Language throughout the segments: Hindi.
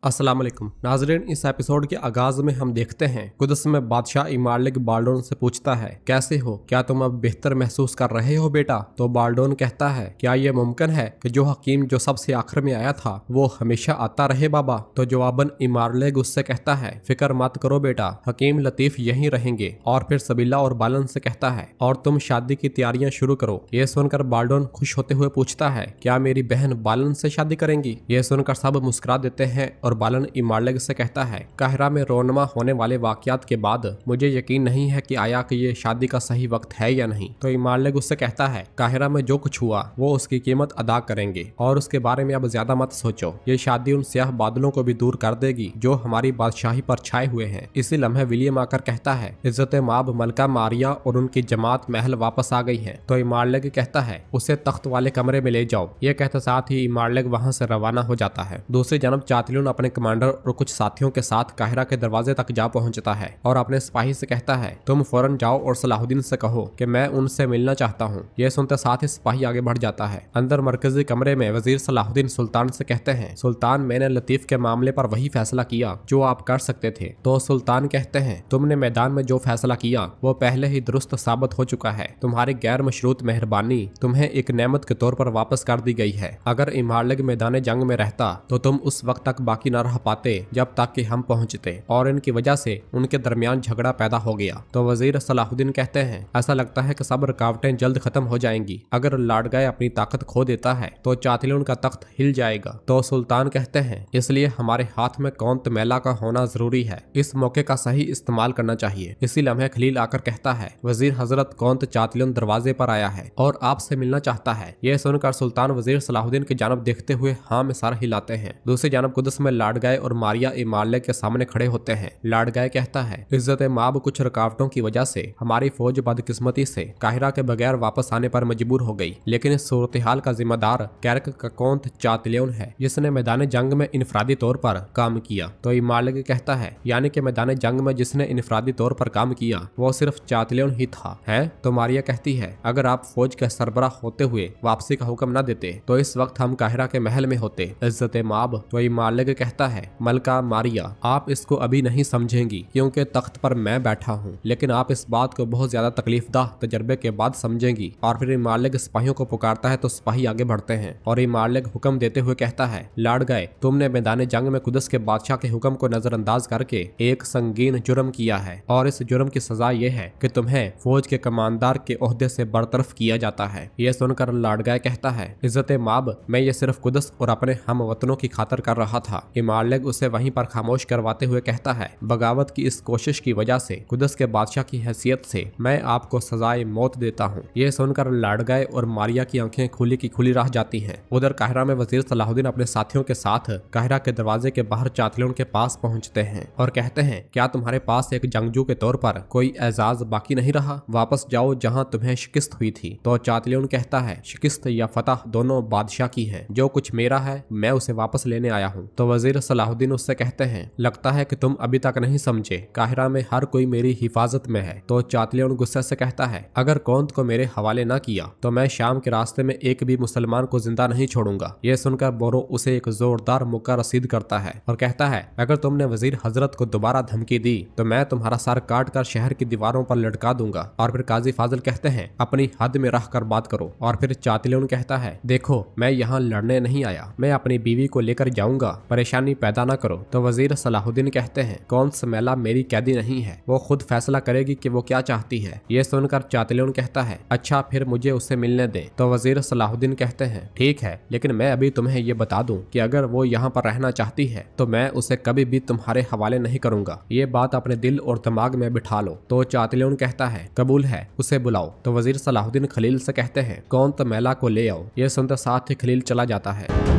अस्सलाम वालेकुम नाज़रीन, इस एपिसोड के आगाज में हम देखते हैं कुदस में बादशाह इमारलिक बाल्डोन से पूछता है, कैसे हो, क्या तुम अब बेहतर महसूस कर रहे हो बेटा? तो बाल्डोन कहता है, क्या यह मुमकिन है कि जो हकीम जो सबसे आखिर में आया था वो हमेशा आता रहे बाबा? तो जवाबन इमारलिक उससे कहता है, फिक्र मत करो बेटा, हकीम लतीफ यहीं रहेंगे। और फिर सबीला और बालन से कहता है, और तुम शादी की तैयारियां शुरू करो। ये सुनकर बाल्डोन खुश होते हुए पूछता है, क्या मेरी बहन बालन से शादी करेंगी? ये सुनकर सब मुस्कुरा देते हैं और बालन इमारलिक से कहता है, काहिरा में रोनमा होने वाले वाकयात के बाद मुझे यकीन नहीं है कि आया कि ये शादी का सही वक्त है या नहीं। तो इमारलिक उससे कहता है, काहिरा में जो कुछ हुआ वो उसकी कीमत अदा करेंगे और उसके बारे में अब ज्यादा मत सोचो। ये शादी उन स्याह बादलों को भी दूर कर देगी जो हमारी बादशाही पर छाए हुए हैं। इसी लम्हे विलियम आकर कहता है, इज्जत माब मलका मारिया और उनकी जमात महल वापस आ गई है। तो इमारलिक कहता है, उसे तख्त वाले कमरे में ले जाओ। ये कहते साथ ही इमारलिक वहां से रवाना हो जाता है। दूसरी जानब चातलून अपने कमांडर और कुछ साथियों के साथ काहिरा के दरवाजे तक जा पहुंचता है और अपने सिपाही से कहता है, तुम फौरन जाओ और सलाहुद्दीन से कहो कि मैं उनसे मिलना चाहता हूं। यह सुनते साथ ही सिपाही आगे बढ़ जाता है। अंदर मरकजी कमरे में वजीर सलाहुद्दीन सुल्तान से कहते हैं, सुल्तान, मैंने लतीफ के मामले पर वही फैसला किया जो आप कर सकते थे। तो सुल्तान कहते हैं, तुमने मैदान में जो फैसला किया वो पहले ही दुरुस्त साबित हो चुका है। तुम्हारी गैर मशरूत मेहरबानी तुम्हें एक नेमत के तौर पर वापस कर दी गई है। अगर इमारलिक मैदान जंग में रहता तो तुम उस वक्त तक बाकी न रह पाते जब तक कि हम पहुंचते, और इनकी वजह से उनके दरमियान झगड़ा पैदा हो गया। तो वजीर सलाहुद्दीन कहते हैं, ऐसा लगता है कि सब रुकावटें जल्द खत्म हो जाएंगी। अगर लाडगाय अपनी ताकत खो देता है तो चातलून का तख्त हिल जाएगा। तो सुल्तान कहते हैं, इसलिए हमारे हाथ में कौंत मैला का होना जरूरी है। इस मौके का सही इस्तेमाल करना चाहिए। इसी लम्हे खलील आकर कहता है, वजीर हजरत, कौंत चातलून दरवाजे पर आया है और आपसे मिलना चाहता है। यह सुनकर सुल्तान वजीर सलाहुद्दीन की जानब देखते हुए हाँ में सर हिलाते हैं। दूसरी जानब कुदस में लाडगाय और मारिया इमारलिक के सामने खड़े होते हैं। लाडगाय कहता है, इज्जत माब कुछ रुकावटों की वजह से हमारी फौज बदकिस्मती से काहिरा के बगैर वापस आने पर मजबूर हो गई, लेकिन इस सूरत हाल का जिम्मेदार कैरक का कौंत चातलून है, जिसने मैदान जंग में इनफरादी तौर पर काम किया। तो इमारलिक कहता है, यानी कि मैदान जंग में जिसने इनफरादी तौर पर काम किया वो सिर्फ चातलून ही था, है? तो मारिया कहती है, अगर आप फौज के सरबराह होते हुए वापसी का हुक्म न देते तो इस वक्त हम काहिरा के महल में होते। इज्जत माब। तो इमारलिक कहता है, मलका मारिया, आप इसको अभी नहीं समझेंगी क्योंकि तख्त पर मैं बैठा हूँ, लेकिन आप इस बात को बहुत ज्यादा तकलीफदाह तजर्बे के बाद समझेंगी। और फिर इमारलिक सिपाहियों को पुकारता है तो सिपाही आगे बढ़ते हैं और इमारलिक हुक्म देते हुए कहता है, लाडगाय, तुमने मैदान जंग में कुदस के बादशाह के हुक्म को नजरअंदाज करके एक संगीन जुर्म किया है और इस जुर्म की सजा यह है कि तुम्हें फौज के कमांडर के ओहदे से बरतरफ किया जाता है। यह सुनकर लाडगाय कहता है, इज्जत माब, मैं ये सिर्फ कुदस और अपने हम वतनों की खातर कर रहा था। इमारलिक उसे वहीं पर खामोश करवाते हुए कहता है, बगावत की इस कोशिश की वजह से कुदस के बादशाह की हैसियत से मैं आपको सजाए मौत देता हूँ। ये सुनकर लाडगाय और मारिया की आंखें खुली की खुली रह जाती हैं। उधर काहिरा में वजीर सलाहुद्दीन अपने साथियों के साथ काहिरा के दरवाजे के बाहर चातलून के पास पहुंचते हैं और कहते हैं, क्या तुम्हारे पास एक जंगजू के तौर पर कोई एजाज बाकी नहीं रहा? वापस जाओ जहाँ तुम्हें शिकस्त हुई थी। तो चातलून कहता है, शिकस्त या फतह दोनों बादशाह की है, जो कुछ मेरा है मैं उसे वापस लेने आया हूँ। तो वजीर सलाहुद्दीन उससे कहते हैं, लगता है कि तुम अभी तक नहीं समझे, काहिरा में हर कोई मेरी हिफाजत में है। तो चातलून गुस्से से कहता है, अगर कौंत को मेरे हवाले न किया तो मैं शाम के रास्ते में एक भी मुसलमान को जिंदा नहीं छोड़ूंगा। यह सुनकर बोरो उसे एक जोरदार मुक्का रसीद करता है और कहता है, अगर तुमने वजीर हजरत को दोबारा धमकी दी तो मैं तुम्हारा सर काट कर शहर की दीवारों पर लटका दूंगा। और फिर काजी फाजिल कहते हैं, अपनी हद में रह कर बात करो। और फिर चातलून कहता है, देखो, मैं यहाँ लड़ने नहीं आया, मैं अपनी बीवी को लेकर जाऊंगा, परेशानी पैदा न करो। तो वजीर सलाहुद्दीन कहते हैं, कौन समेला मेरी कैदी नहीं है, वो खुद फैसला करेगी कि वो क्या चाहती है। ये सुनकर चातलून कहता है, अच्छा फिर मुझे उससे मिलने दे। तो वजीर सलाहुद्दीन कहते हैं, ठीक है, लेकिन मैं अभी तुम्हें ये बता दूं कि अगर वो यहाँ पर रहना चाहती है तो मैं उसे कभी भी तुम्हारे हवाले नहीं करूंगा। ये बात अपने दिल और दिमाग में बिठा लो। तो चातलून कहता है, कबूल है, उसे बुलाओ। तो वजीर सलाहुद्दीन खलील से कहते हैं, कौन तमेला को ले आओ। ये सुनते साथ ही खलील चला जाता है।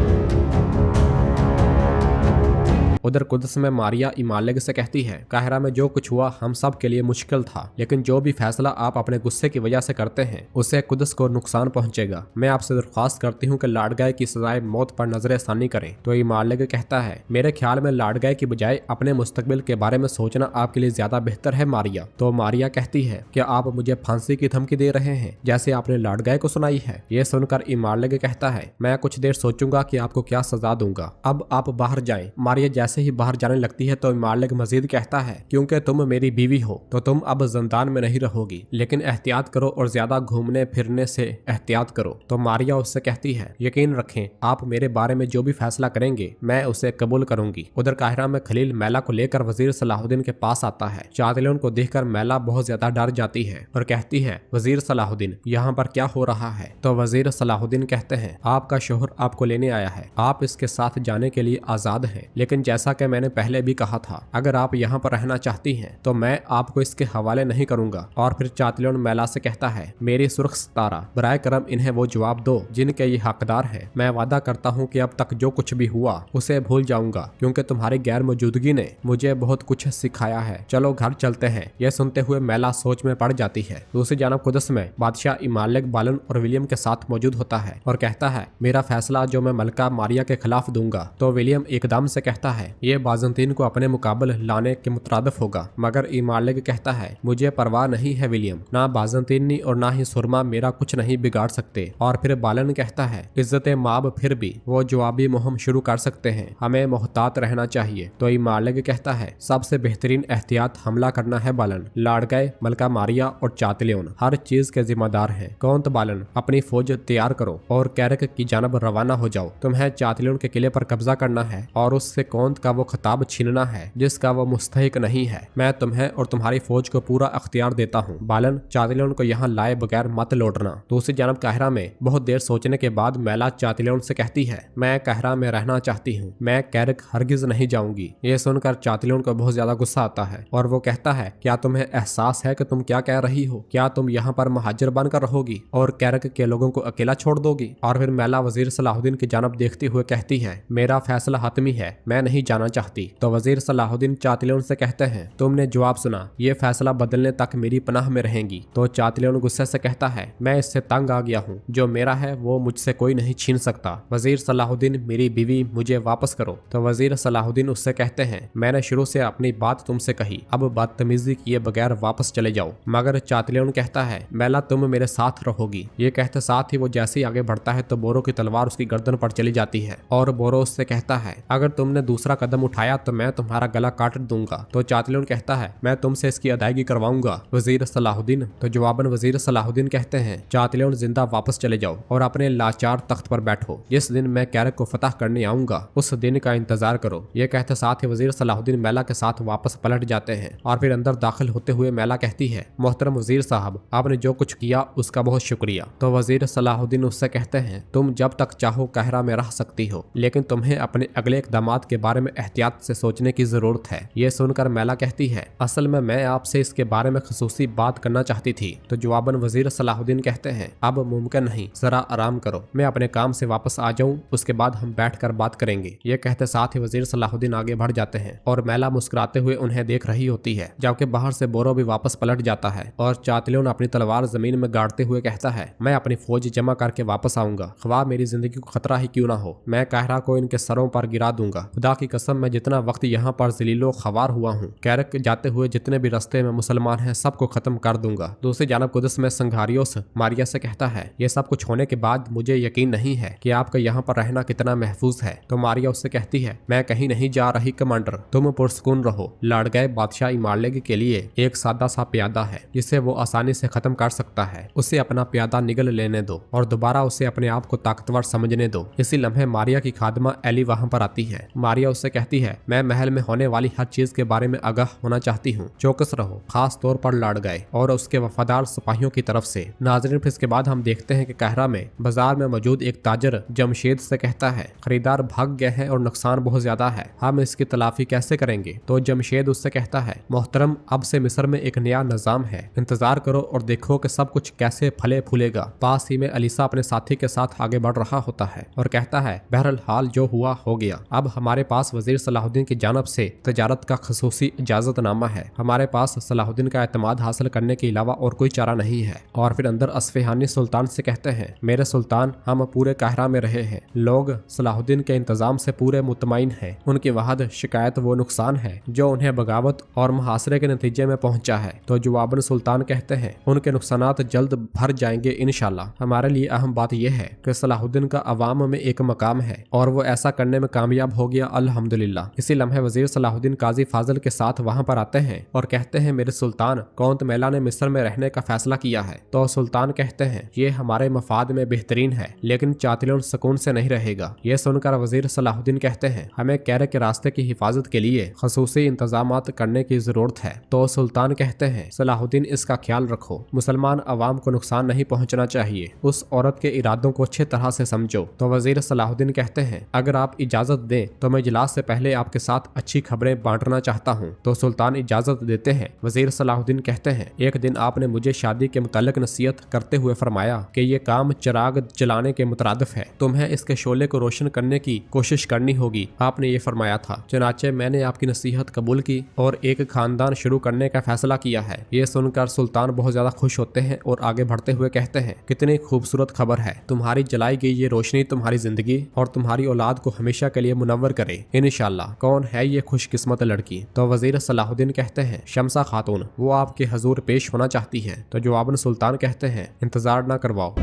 उधर कुदस में मारिया इमारलिक से कहती है, काहिरा में जो कुछ हुआ हम सब के लिए मुश्किल था, लेकिन जो भी फैसला आप अपने गुस्से की वजह से करते हैं उससे कुदस को नुकसान पहुंचेगा। मैं आपसे दरख्वास्त करती हूं कि लाडगाय की सजाए मौत पर नजरसानी करें। तो इमारलिक कहता है, मेरे ख्याल में लाडगाय की बजाय अपने मुस्तकबिल के बारे में सोचना आपके लिए ज्यादा बेहतर है मारिया। तो मारिया कहती है, क्या आप मुझे फांसी की धमकी दे रहे हैं जैसे आपने लाडगाय को सुनाई है? यह सुनकर इमारलिक कहता है, मैं कुछ देर सोचूंगा कि आपको क्या सजा दूंगा, अब आप बाहर जाएं। मारिया जैसे ही बाहर जाने लगती है तो इमारलिक मजीद कहता है, क्योंकि तुम मेरी बीवी हो तो तुम अब जिंदान में नहीं रहोगी, लेकिन एहतियात करो और ज्यादा घूमने फिरने से एहतियात करो। तो मारिया उससे कहती है, यकीन रखें आप मेरे बारे में जो भी फैसला करेंगे मैं उसे कबूल करूंगी। उधर काहिरा में खलील मैला को लेकर वजीर सलाहुद्दीन के पास आता है। चादलोन को देखकर मैला बहुत ज्यादा डर जाती है और कहती है, वजीर सलाहुद्दीन यहाँ पर क्या हो रहा है? तो वजीर सलाहुद्दीन कहते हैं, आपका शोहर आपको लेने आया है, आप इसके साथ जाने के लिए आजाद हैं, लेकिन जैसा कि मैंने पहले भी कहा था, अगर आप यहाँ पर रहना चाहती हैं तो मैं आपको इसके हवाले नहीं करूंगा। और फिर चादलोन मैला से कहता है, मेरी सुर्ख सितारा, बराए करम इन्हें वो जवाब दो जिनके ये हकदार है। मैं वादा करता हूँ कि अब तक जो कुछ भी हुआ उसे भूल जाऊंगा, क्योंकि तुम्हारी गैर मौजूदगी ने मुझे बहुत कुछ सिखाया है। चलो घर चलते हैं। यह सुनते हुए मैला सोच में पड़ जाती है। दूसरी जानब कुदस में बादशाह इमालिक बालन और विलियम के साथ मौजूद होता है और कहता है, मेरा फैसला जो मैं मलका मारिया के खिलाफ दूंगा। तो विलियम एकदम से कहता है, ये बाजंतीन को अपने मुकाबले लाने के मुतरादिफ होगा। मगर इमालिक कहता है, मुझे परवाह नहीं है विलियम, ना बाजंतीनी और ना ही सुरमा मेरा कुछ नहीं बिगाड़ सकते। और फिर बालन कहता है, इज्जत माब फिर भी वो जवाबी मुहिम शुरू कर सकते हैं, हमें मोहतात रहना चाहिए। तो इमालिक कहता है, सबसे बेहतरीन एहतियात हमला करना है बालन। लाड़गए, मलका मारिया और चातलियन हर चीज के जिम्मेदार हैं। कौंत बालन, अपनी फौज तैयार करो और कैरक की जानब रवाना हो जाओ। तुम्हें चातलियन के किले पर कब्जा करना है और उससे कौंत का वो खिताब छीनना है जिसका वो मुस्तहिक नहीं है। मैं तुम्हें और तुम्हारी फौज को पूरा अख्तियार देता हूँ। बालन, चातलियन को यहाँ लाए बगैर मत लौटना। दूसरी जानब काहिरा में बहुत देर सोचने के बाद मैला चातलियन से कहती है, मैं काहिरा में रहना चाहती हूँ, मैं कैरक हरगिज नहीं जाऊंगी। ये सुनकर चातलियन को बहुत ज्यादा गुस्सा आता है और वो कहता है, क्या तुम्हें एहसास है कि तुम क्या कह रही हो? क्या तुम यहाँ पर महाजिर बनकर रहोगी और कैरक के लोगों को अकेला छोड़ दोगी? और फिर मैला वजीर सलाहुद्दीन की जानब देखते हुए कहती है, मेरा फैसला हतमी है, मैं नहीं जाना चाहती। तो वजीर सलाहुद्दीन चातलियन से कहते हैं, तुमने जवाब सुना, ये फैसला बदलने तक मेरी पनाह में रहेंगी। तो चातलियन गुस्से से कहता है, मैं इससे तंग आ गया हूँ, जो मेरा है वो मुझसे कोई नहीं छीन सकता। वजीर सलाहुद्दीन, मेरी बीवी मुझे वापस करो। तो वजीर सलाहुद्दीन उससे कहते हैं, मैंने शुरू से अपनी बात तुमसे कही, अब बदतमीजी किए बगैर वापस चले जाओ। मगर चातलियन कहता है, मैला तुम मेरे साथ रहोगी। ये कहते साथ ही वो जैसे ही आगे बढ़ता है तो बोरो की तलवार उसकी गर्दन पर चली जाती है और बोरो उससे कहता है, अगर तुमने दूसरा कदम उठाया तो मैं तुम्हारा गला काट दूंगा। तो चातलियन कहता है, मैं तुमसे इसकी अदायगी करवाऊंगा वजीर सलाहुद्दीन। तो जवाबन वजीर सलाहुद्दीन कहते हैं, चातलियन जिंदा वापस चले जाओ और अपने लाचार तख्त पर बैठो। जिस दिन मैं कैरक को फतह करने आऊंगा उस दिन का इंतजार करो। ये कहते साथ ही वजीर सलाहुद्दीन मैला के साथ वापस पलट जाते हैं और फिर अंदर दाखिल होते हुए मैला कहती है, मोहतरम वजीर साहब, आपने जो कुछ किया उसका बहुत शुक्रिया। तो वजीर सलाहुद्दीन उससे कहते हैं, तुम जब तक चाहो काहिरा में रह सकती हो, लेकिन तुम्हें अपने अगले इकदामात के बारे में एहतियात से सोचने की जरूरत है। ये सुनकर मैला कहती है, असल में मैं आपसे इसके बारे में खसूसी बात करना चाहती थी। तो जवाबन वजीर सलाहुद्दीन कहते हैं, अब मुमकिन नहीं, जरा आराम करो, मैं अपने काम से वापस आ जाऊं, उसके बाद हम बैठकर बात करेंगे। ये कहते साथ ही वजीर सलाहुद्दीन आगे बढ़ जाते हैं और मैला मुस्कुराते हुए उन्हें देख रही होती है, जबकि बाहर से बोरो भी वापस पलट जाता है और चातलियन अपनी तलवार जमीन में गाड़ते हुए कहता है, मैं अपनी फौज जमा करके वापस आऊंगा, ख्वाह मेरी जिंदगी को खतरा ही क्यों ना हो। मैं काहिरा को इनके सरों पर गिरा दूंगा। खुदा की कसम, मैं जितना वक्त यहाँ पर जलीलो खवार हुआ हूँ, कैरक जाते हुए जितने भी रास्ते में मुसलमान हैं सबको खत्म कर दूंगा। दूसरी जानब कुदस में संघारियोस मारिया से कहता है, ये सब कुछ होने के बाद मुझे यकीन नहीं है कि आपका यहाँ पर रहना कितना महफूज है। तो मारिया उससे कहती है, मैं कहीं नहीं जा रही कमांडर, तुम पुरसकून रहो। लाड़गए बादशाह इमालिक के लिए एक सादा सा प्यादा है जिसे वो आसानी से खत्म कर सकता है, उसे अपना प्यादा निगल लेने दो और दोबारा उसे अपने आप को ताकतवर समझने दो। इसी लम्हे मारिया की खादमा एली वहाँ पर आती है। मारिया उससे कहती है, मैं महल में होने वाली हर चीज के बारे में आगाह होना चाहती हूँ, चौकस रहो, खास तौर पर लाड़गए और उसके वफादार सिपाहियों की तरफ से। नाज़रीन, फिर इसके बाद हम देखते हैं कि काहिरा में बाजार में मौजूद एक ताजर जमशेद से कहता है, खरीदार भाग गए हैं और नुकसान बहुत ज्यादा है, हम इसकी तलाफी कैसे करेंगे? तो जमशेद उससे कहता है, मोहतरम, अब से मिस्र में एक नया निजाम है, इंतजार करो और देखो कि सब कुछ कैसे फले फूलेगा। पास ही में अलीसा अपने साथी के साथ आगे बढ़ रहा होता है और कहता है, बहरहाल हाल जो हुआ हो गया, अब हमारे पास वजीर सलाहुद्दीन की जानब से तजारत का खसूसी इजाजतनामा है, हमारे पास सलाहुद्दीन का एतमाद हासिल करने के अलावा और कोई चारा नहीं है। और फिर अंदर असफहानी सुल्तान से कहते हैं, मेरे सुल्तान, हम पूरे काहिरा में रहे हैं, लोग सलाहुद्दीन के इंतजाम से पूरे मुतमईन हैं, उनकी वहद शिकायत वो नुकसान है जो उन्हें बगावत और मुहासरे के नतीजे में पहुंचा है। तो जवाबन सुल्तान कहते हैं, उनके नुकसानात जल्द भर जाएंगे इंशाल्लाह। हमारे लिए अहम बात यह है कि सलाहुद्दीन का अवाम में एक मकाम है और वो ऐसा करने में कामयाब हो गया, अल्हम्दुलिल्लाह। अल्हम्दुलिल्लाह। इसी लम्हे वजीर सलाहुद्दीन काजी फाजिल के साथ वहां पर आते हैं और कहते हैं मेरे सुल्तान, कौंत मेला ने मिस्र में रहने का फैसला किया है। तो सुल्तान कहते हैं ये हमारे मफाद में बेहतरीन है, लेकिन चातिलों सुकून से नहीं रहेगा। ये सुनकर वजीर सलाहुद्दीन कहते हैं हमें कैरे के रास्ते की हिफाजत के लिए खसूसी इंतजाम करने की जरूरत है। तो सुल्तान कहते हैं सलाहुद्दीन इसका ख्याल रखो, मुसलमान अवाम को नुकसान नहीं पहुंचना चाहिए, उस औरत के इरादों को अच्छी तरह से समझो। तो वजीर सलाहुद्दीन कहते हैं अगर आप इजाजत दें तो मैं इजलास से पहले आपके साथ अच्छी खबरें बांटना चाहता हूँ। तो सुल्तान इजाजत देते हैं। वजीर सलाहुद्दीन कहते हैं एक दिन आपने मुझे शादी के मुताल्लिक नसीहत करते हुए फरमाया कि ये काम चिराग जलाने के मुतरादिफ है, तुम्हें इसके शोले को रोशन करने की कोशिश करनी होगी, आपने ये फरमाया था। चुनाचे मैंने आपकी नसीहत कबूल की और एक खानदान शुरू करने का फैसला किया है। ये सुनकर सुल्तान बहुत ज्यादा खुश होते हैं और आगे बढ़ते हुए कहते हैं कितनी खूबसूरत खबर है, तुम्हारी जलाई गई ये रोशनी तुम्हारी जिंदगी और तुम्हारी औलाद को हमेशा के लिए मुनव्वर करे इंशाअल्लाह। कौन है ये खुशकिस्मत लड़की? तो वजीर सलाहुद्दीन कहते हैं शमसा खातून, वो आपके हजूर पेश होना चाहती है। तो जवाबन सुल्तान कहते हैं इंतजार ना करवाओ।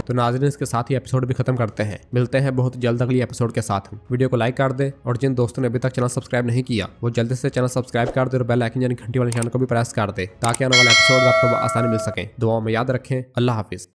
तो नाज़रीन इसके साथ ही एपिसोड भी खत्म करते हैं। मिलते हैं बहुत जल्द अगली एपिसोड के साथ। वीडियो को लाइक कर दे और जिन दोस्तों ने अभी तक चैनल सब्सक्राइब नहीं किया वो जल्दी से चैनल सब्सक्राइब कर दे और बेल आइकन यानी घंटी वाले निशान को भी प्रेस कर दे ताकि आने वाला एपिसोड आपको आसानी मिल सके। दुआ में याद रखें। अल्लाह हाफिज।